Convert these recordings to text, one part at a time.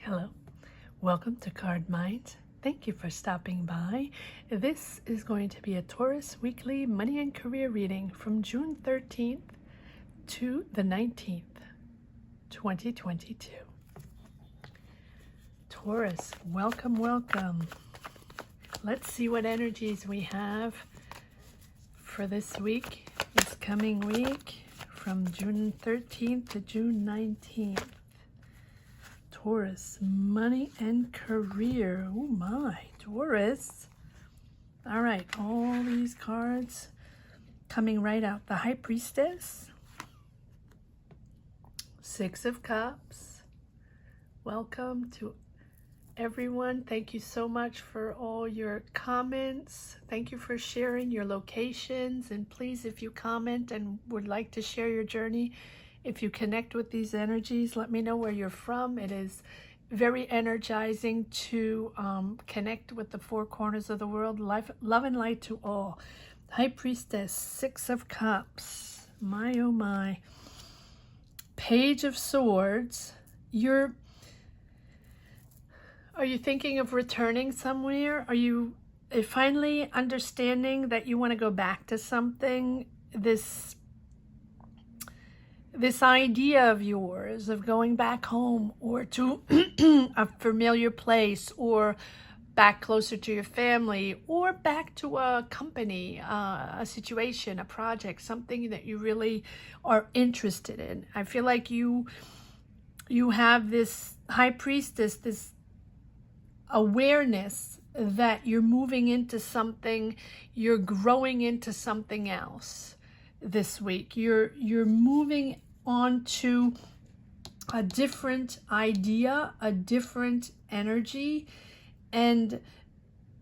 Hello, welcome to Card Minds. Thank you for stopping by. This is going to be a Taurus weekly money and career reading from June 13th to the 19th, 2022. Taurus, welcome, welcome. Let's see what energies we have for this week, this coming week, from June 13th to June 19th. Taurus, money and career. Oh my, Taurus. All right, all these cards coming right out. The High Priestess, Six of Cups. Welcome to everyone. Thank you so much for all your comments. Thank you for sharing your locations. And please, if you comment and would like to share your journey, if you connect with these energies, let me know where you're from. It is very energizing to connect with the four corners of the world. Love and light to all. High Priestess, Six of Cups. My, oh my. Page of Swords. Are you thinking of returning somewhere? Are you finally understanding that you want to go back to something? This idea of yours of going back home or to a familiar place or back closer to your family or back to a company, a situation, a project, something that you really are interested in. I feel like you have this High Priestess, this awareness that you're moving into something, you're growing into something else. This week you're moving on to a different idea, a different energy, and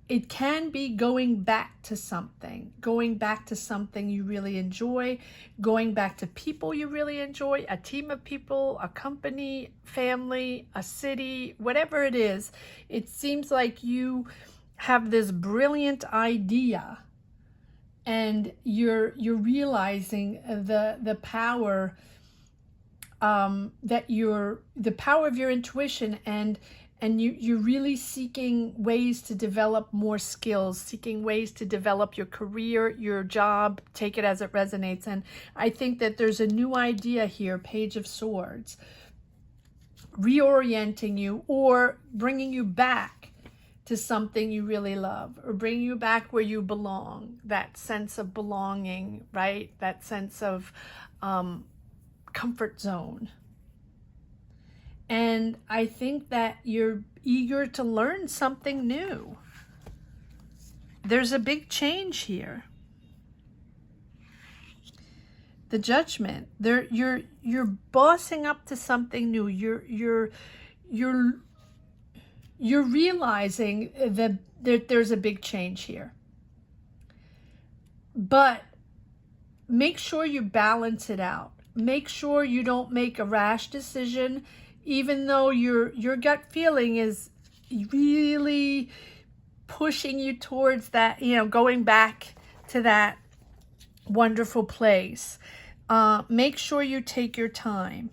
it can be going back to something you really enjoy, going back to people you really enjoy, a team of people, a company, family, a city, whatever it is. It seems like you have this brilliant idea and you're realizing the power the power of your intuition, and you're really seeking ways to develop more skills, seeking ways to develop your career, your job, take it as it resonates. And I think that there's a new idea here, Page of Swords, reorienting you or bringing you back to something you really love, or bring you back where you belong, that sense of belonging, right? That sense of comfort zone. And I think that you're eager to learn something new. There's a big change here. The Judgment. You're bossing up to something new. You're realizing that there's a big change here. But make sure you balance it out. Make sure you don't make a rash decision, even though your gut feeling is really pushing you towards that, going back to that wonderful place. Make sure you take your time.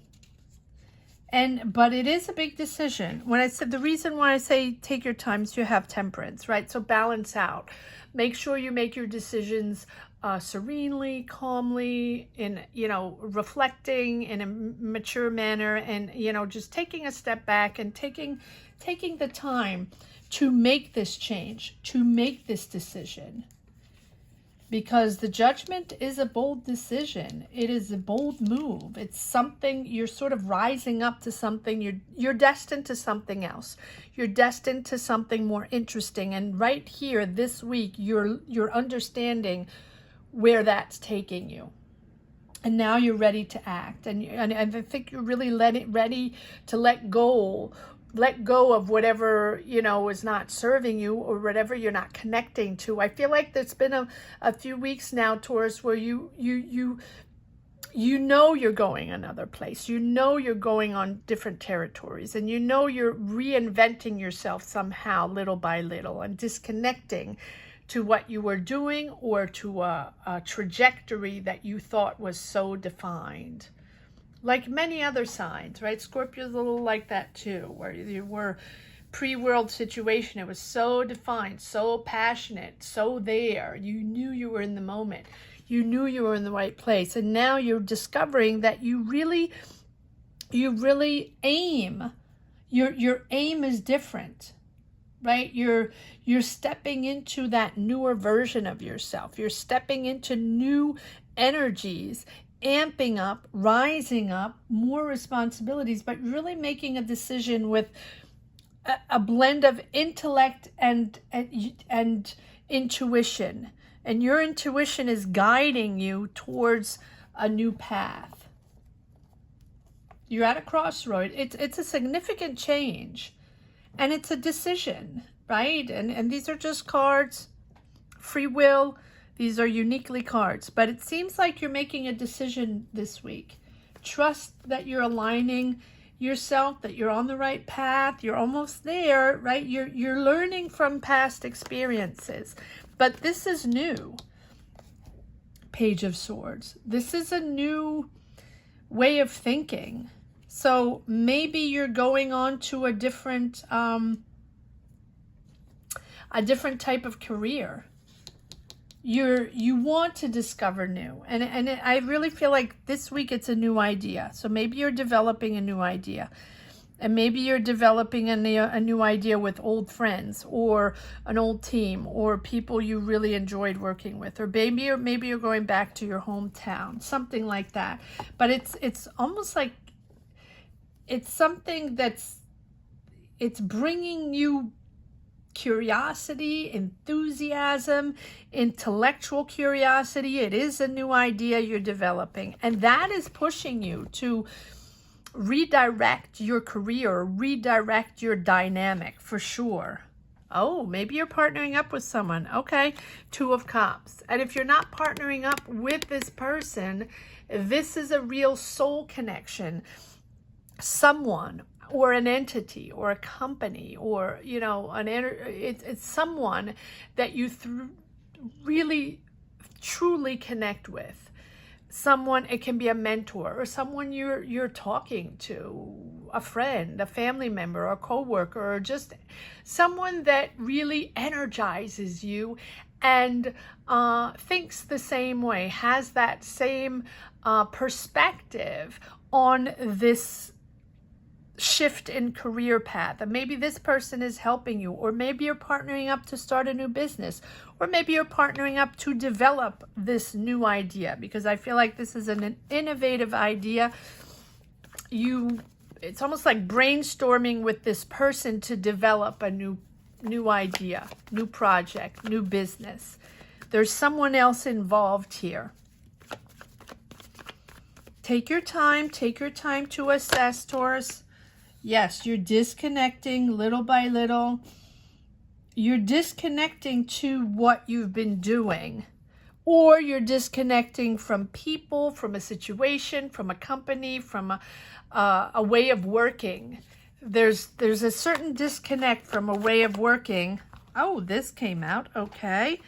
But it is a big decision. When I said, the reason why I say take your time is you have temperance, right? So balance out. Make sure you make your decisions serenely, calmly, in, reflecting in a mature manner, and, just taking a step back and taking the time to make this change, to make this decision. Because the Judgment is a bold decision. It is a bold move. It's something you're sort of rising up to something. You're destined to something else. You're destined to something more interesting. And right here this week, you're understanding where that's taking you. And now you're ready to act. And I think you're really ready to let go of whatever, is not serving you, or whatever you're not connecting to. I feel like there's been a few weeks now, Taurus, where you're going another place. You're going on different territories, and you're reinventing yourself somehow, little by little, and disconnecting to what you were doing, or to a trajectory that you thought was so defined. like many other signs, right? Scorpio's a little like that too, where you were pre-world situation. It was so defined, so passionate, so there. You knew you were in the moment. You knew you were in the right place. And now you're discovering that you really aim. Your aim is different, right? You're stepping into that newer version of yourself. You're stepping into new energies, amping up, rising up, more responsibilities, but really making a decision with a blend of intellect and intuition. And your intuition is guiding you towards a new path. You're at a crossroad. It's a significant change. And it's a decision, right? And these are just cards, free will. These are uniquely cards. But it seems like you're making a decision this week. Trust that you're aligning yourself, that you're on the right path. You're almost there, right? You're learning from past experiences. But this is new. Page of Swords. This is a new way of thinking. So maybe you're going on to a different type of career. You want to discover new, and I really feel like this week it's a new idea. So maybe you're developing a new idea, and maybe you're developing a new idea with old friends or an old team or people you really enjoyed working with, or maybe you're going back to your hometown, something like that. But it's almost like it's something it's bringing you curiosity, enthusiasm, intellectual curiosity. It is a new idea you're developing, and that is pushing you to redirect your career, redirect your dynamic for sure. Oh, maybe you're partnering up with someone. Okay, Two of Cups. And if you're not partnering up with this person, this is a real soul connection. Someone or an entity or a company or, you know, it's someone that you really truly connect with. Someone, it can be a mentor or someone you're talking to, a friend, a family member, a coworker, or just someone that really energizes you and thinks the same way, has that same perspective on this shift in career path. And maybe this person is helping you, or maybe you're partnering up to start a new business, or maybe you're partnering up to develop this new idea, because I feel like this is an innovative idea. It's almost like brainstorming with this person to develop a new idea, new project, new business. There's someone else involved here. Take your time to assess, Taurus. Yes, you're disconnecting little by little. You're disconnecting to what you've been doing, or you're disconnecting from people, from a situation, from a company, from a way of working. There's a certain disconnect from a way of working. Oh, this came out. Okay.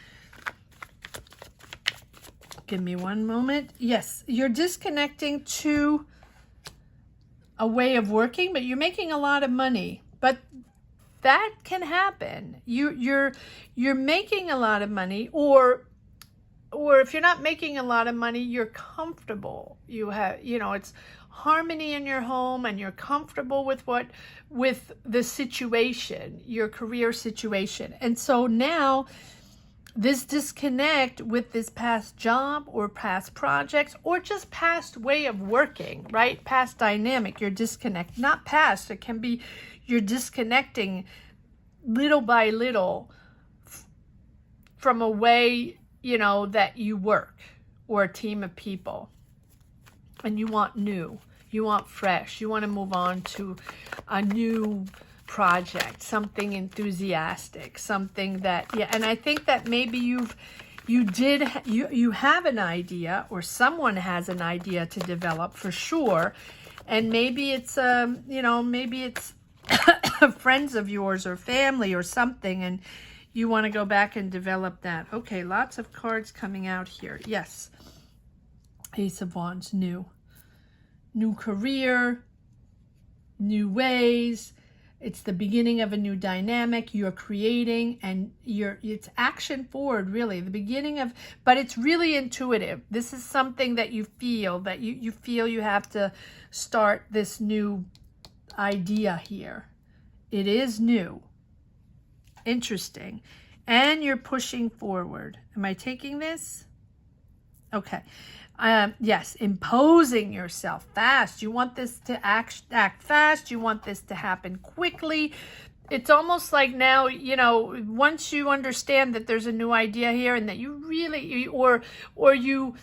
Give me one moment. Yes, you're disconnecting to a way of working, but you're making a lot of money. But that can happen. You're making a lot of money, or if you're not making a lot of money, you're comfortable. You have, it's harmony in your home, and you're comfortable with the situation, your career situation. And so now this disconnect with this past job or past projects or just past way of working, right? Past dynamic, your disconnect, not past. It can be you're disconnecting little by little from a way, that you work, or a team of people. And you want new, you want fresh, you want to move on to a new project, something enthusiastic, something that, and I think that maybe you have an idea, or someone has an idea to develop for sure, and maybe it's maybe it's friends of yours or family or something, and you want to go back and develop that. Okay, lots of cards coming out here. Yes, Ace of Wands, new. new career, new ways. It's the beginning of a new dynamic you're creating, and it's action forward, really. The beginning of, but it's really intuitive. This is something that you feel, that you feel you have to start this new idea here. It is new. Interesting. And you're pushing forward. Am I taking this? Okay. Yes, imposing yourself fast. You want this to act fast. You want this to happen quickly. It's almost like now, you know, once you understand that there's a new idea here and that you really, or you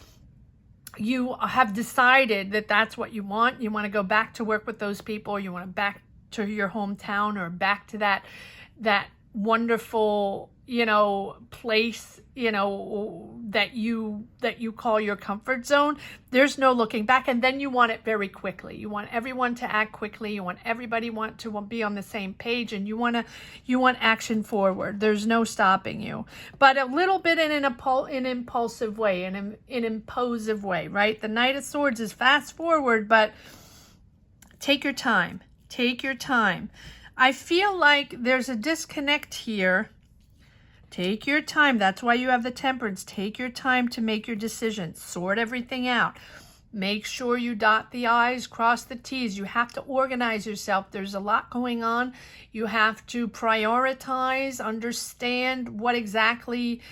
have decided that that's what you want to go back to work with those people, or you want to back to your hometown, or back to that wonderful, you know, place, you know, that you call your comfort zone. There's no looking back. And then you want it very quickly. You want everyone to act quickly. You want everybody to be on the same page, and you want action forward. There's no stopping you, but a little bit in an impulsive way, in an imposive way, right? The Knight of Swords is fast forward, but take your time. Take your time. I feel like there's a disconnect here. Take your time. That's why you have the Temperance. Take your time to make your decisions. Sort everything out. Make sure you dot the I's, cross the T's. You have to organize yourself. There's a lot going on. You have to prioritize, understand what exactly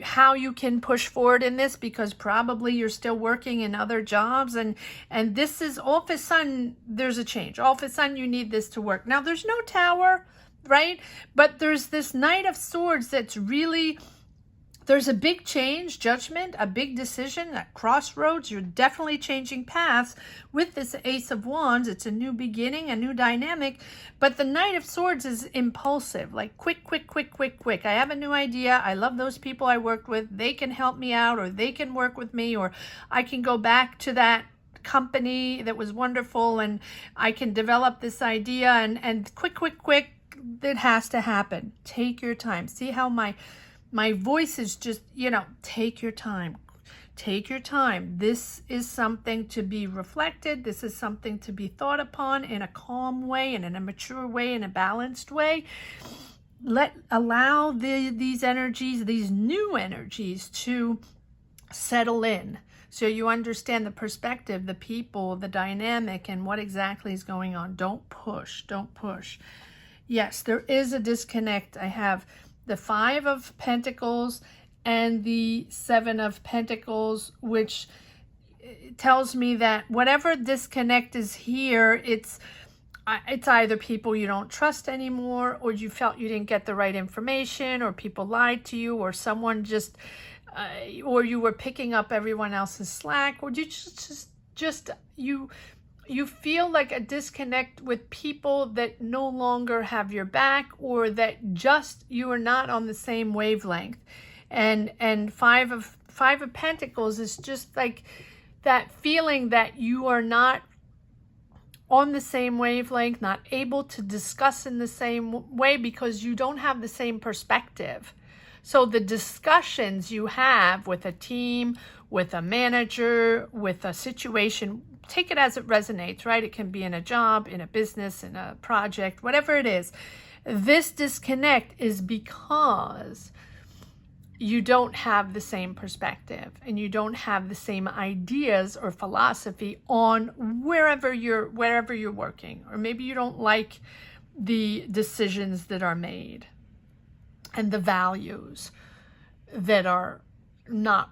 how you can push forward in this, because probably you're still working in other jobs, and this is all of a sudden there's a change. All of a sudden you need this to work. Now there's no Tower, right? But there's this Knight of Swords that's really, there's a big change, judgment, a big decision, at crossroads. You're definitely changing paths with this Ace of Wands. It's a new beginning, a new dynamic. But the Knight of Swords is impulsive, like quick. I have a new idea. I love those people I worked with. They can help me out, or they can work with me, or I can go back to that company that was wonderful, and I can develop this idea, and quick. It has to happen. Take your time. See how my voice is just, you know, take your time. Take your time. This is something to be reflected. This is something to be thought upon in a calm way, and in a mature way, in a balanced way. Allow these energies, these new energies, to settle in, so you understand the perspective, the people, the dynamic, and what exactly is going on. Don't push. Yes, there is a disconnect. I have the Five of Pentacles and the Seven of Pentacles, which tells me that whatever disconnect is here, it's either people you don't trust anymore, or you felt you didn't get the right information, or people lied to you, or someone just, or you were picking up everyone else's slack, or you you feel like a disconnect with people that no longer have your back, or that just you are not on the same wavelength. And Five of Pentacles is just like that feeling that you are not on the same wavelength, not able to discuss in the same way, because you don't have the same perspective. So the discussions you have with a team, with a manager, with a situation, take it as it resonates, right? It can be in a job, in a business, in a project, whatever it is. This disconnect is because you don't have the same perspective, and you don't have the same ideas or philosophy on wherever you're working, or maybe you don't like the decisions that are made, and the values that are not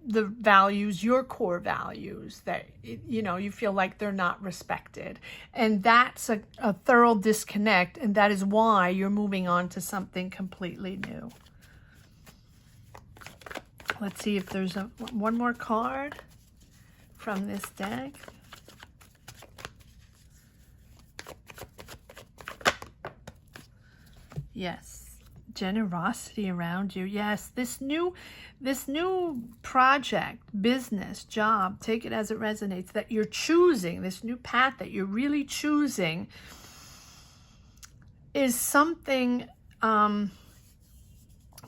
the values, your core values, that you feel like they're not respected. And that's a thorough disconnect, and that is why you're moving on to something completely new. Let's see if there's one more card from this deck. Yes, generosity around you. Yes, this new project, business, job, take it as it resonates, that you're choosing, this new path that you're really choosing, is something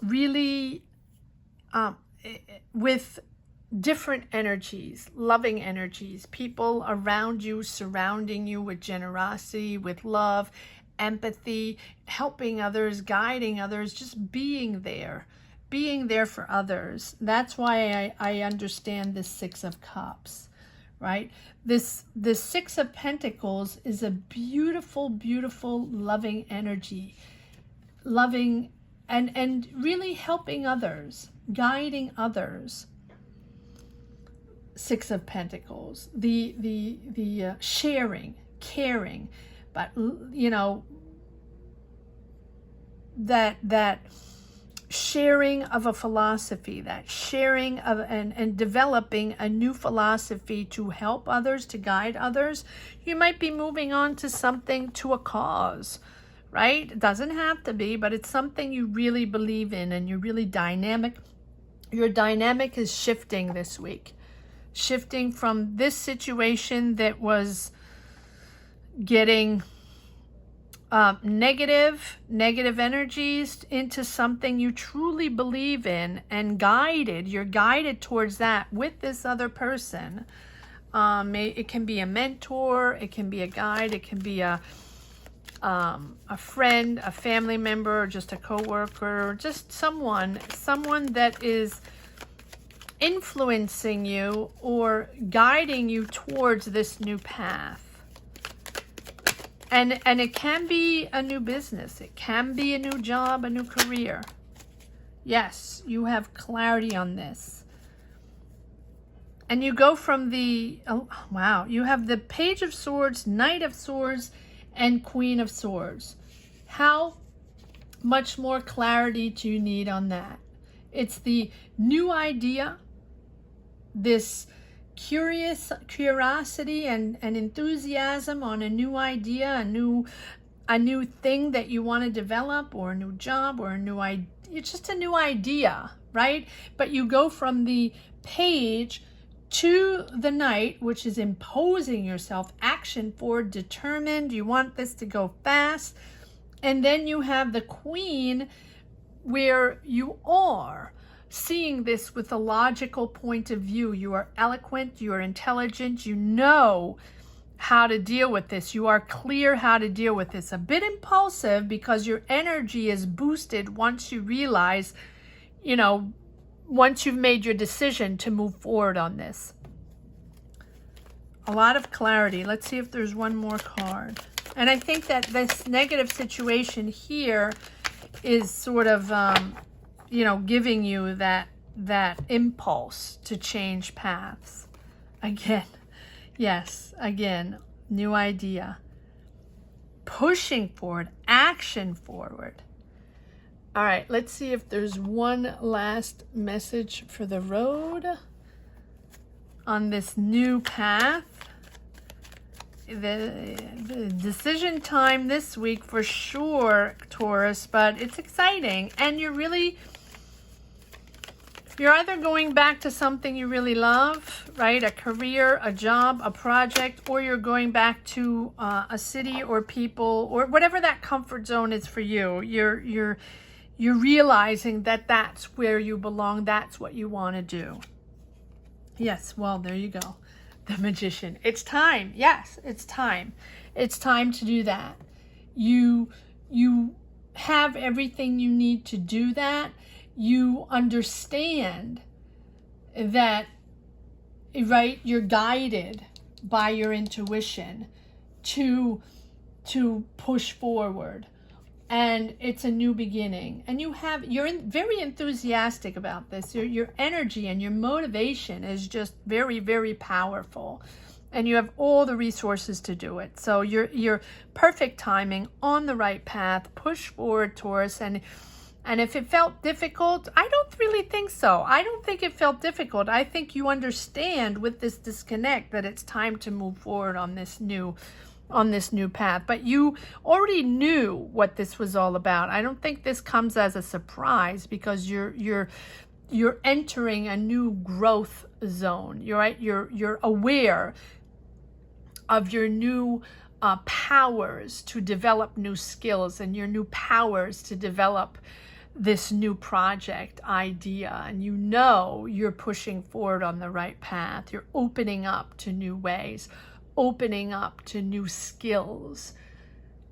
really with different energies, loving energies, people around you, surrounding you with generosity, with love, empathy, helping others, guiding others, just being there for others. That's why I understand this Six of Cups, right? This Six of Pentacles is a beautiful, beautiful, loving energy, loving and really helping others, guiding others. Six of Pentacles, the sharing, caring, but you know, that sharing of a philosophy, that sharing of and developing a new philosophy to help others, to guide others. You might be moving on to something, to a cause, right? It doesn't have to be, but it's something you really believe in and you're really dynamic. Your dynamic is shifting this week. Shifting from this situation that was getting negative energies into something you truly believe in and guided. You're guided towards that with this other person. It can be a mentor, it can be a guide, it can be a friend, a family member, or just a coworker, or just someone that is influencing you or guiding you towards this new path. And it can be a new business. It can be a new job, a new career. Yes, you have clarity on this. And you go from the, oh wow, you have the Page of Swords, Knight of Swords, and Queen of Swords. How much more clarity do you need on that? It's the new idea, this curiosity and enthusiasm on a new idea, a new thing that you want to develop, or a new job, or a new idea. It's just a new idea, right? But you go from the Page to the Knight, which is imposing yourself, action forward, determined. You want this to go fast. And then you have the Queen, where you are seeing this with a logical point of view. You are eloquent, you are intelligent, you know how to deal with this. You are clear how to deal with this. A bit impulsive because your energy is boosted once you realize, you know, once you've made your decision to move forward on this. A lot of clarity. Let's see if there's one more card. And I think that this negative situation here is sort of, you know, giving you that impulse to change paths. Again, yes, again, new idea. Pushing forward, action forward. All right, let's see if there's one last message for the road on this new path. The decision time this week for sure, Taurus, but it's exciting. And you're either going back to something you really love, right? A career, a job, a project, or you're going back to a city or people or whatever that comfort zone is for you. You're realizing that that's where you belong. That's what you want to do. Yes, well, there you go. The Magician. It's time. Yes, it's time. It's time to do that. You have everything you need to do that. You understand that, right, you're guided by your intuition to push forward. And it's a new beginning. And you're very enthusiastic about this. Your energy and your motivation is just very, very powerful. And you have all the resources to do it. So you're perfect timing, on the right path. Push forward, Taurus. And if it felt difficult, I don't really think so. I don't think it felt difficult. I think you understand with this disconnect that it's time to move forward on this new path. But you already knew what this was all about. I don't think this comes as a surprise because you're entering a new growth zone. You're right. You're aware of your new powers to develop new skills and your new powers to develop this new project idea, and you know you're pushing forward on the right path. You're opening up to new ways, opening up to new skills,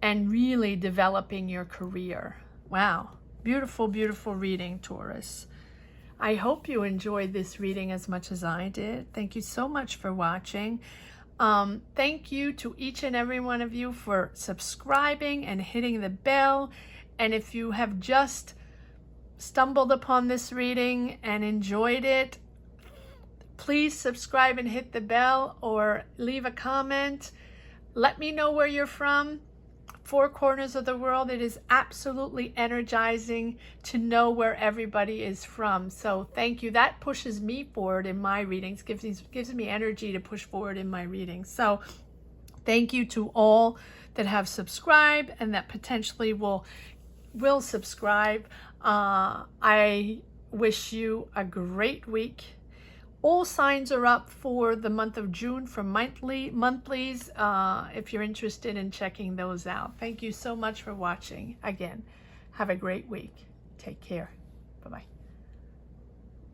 and really developing your career. Wow. Beautiful, beautiful reading, Taurus. I hope you enjoyed this reading as much as I did. Thank you so much for watching. Thank you to each and every one of you for subscribing and hitting the bell. And if you have just stumbled upon this reading and enjoyed it, please subscribe and hit the bell, or leave a comment. Let me know where you're from. Four corners of the world. It is absolutely energizing to know where everybody is from. So thank you. That pushes me forward in my readings, gives me energy to push forward in my readings. So thank you to all that have subscribed and that potentially will subscribe. I wish you a great week. All signs are up for the month of June for monthlies, if you're interested in checking those out. Thank you so much for watching. Again, have a great week. Take care. Bye-bye.